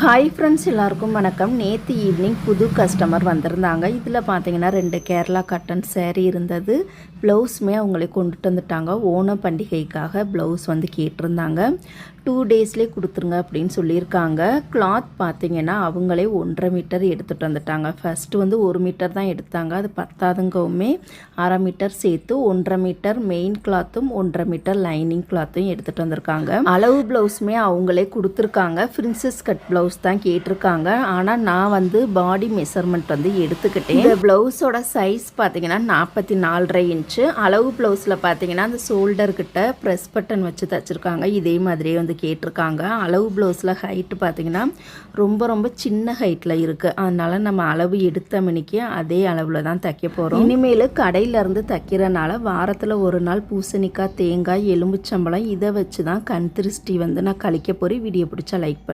Hi friends, எல்லாருக்கும் வணக்கம். நேற்று ஈவினிங் புது கஸ்டமர் வந்திருந்தாங்க. இதில் பார்த்தீங்கன்னா 2 கேரளா கட்டன் சேரீ இருந்தது. ப்ளவுஸுமே அவங்களே கொண்டுட்டு வந்துட்டாங்க. ஓணம் பண்டிகைக்காக ப்ளவுஸ் வந்து கேட்டிருந்தாங்க. 2 டேஸ்லேயே கொடுத்துருங்க அப்படின்னு சொல்லியிருக்காங்க. கிளாத் பார்த்தீங்கன்னா அவங்களே 1.5 மீட்டர் எடுத்துகிட்டு வந்துட்டாங்க. ஃபஸ்ட்டு வந்து 1 மீட்டர் தான் எடுத்தாங்க. அது பத்தாதுங்கவுமே 1/2 மீட்டர் சேர்த்து 1.5 மீட்டர் மெயின் கிளாத்தும் 1.5 மீட்டர் லைனிங் கிளாத்தும் எடுத்துகிட்டு வந்திருக்காங்க. அளவு ப்ளவுஸுமே அவங்களே கொடுத்துருக்காங்க. பிரின்சஸ் கட் ப்ளவுஸ் தான் கேட்டிருக்காங்க. ஆனால் நான் வந்து பாடி மெஷர்மெண்ட் வந்து எடுத்துக்கிட்டேன். இந்த ப்ளவுஸோட சைஸ் பார்த்தீங்கன்னா 44.5 இன்ச்சு. அளவு ப்ளவுஸில் பார்த்தீங்கன்னா அந்த ஷோல்டர்கிட்ட ப்ரெஸ் பட்டன் வச்சு தச்சுருக்காங்க. இதே மாதிரியே வந்து கேட்டிருக்காங்க. அளவு ப்ளவுஸில் ஹைட்டு பார்த்தீங்கன்னா ரொம்ப சின்ன ஹைட்டில் இருக்குது. அதனால் நம்ம அளவு எடுத்த மணிக்கு அதே அளவில் தான் தைக்க போகிறோம். இனிமேல் கடையிலேருந்து தைக்கிறனால வாரத்தில் ஒரு நாள் பூசணிக்காய், தேங்காய், எலும்புச்சம்பழம் இதை வச்சு தான் கண் திருஷ்டி வந்து நான் கழிக்க போகிறேன். வீடியோ பிடிச்சா லைக்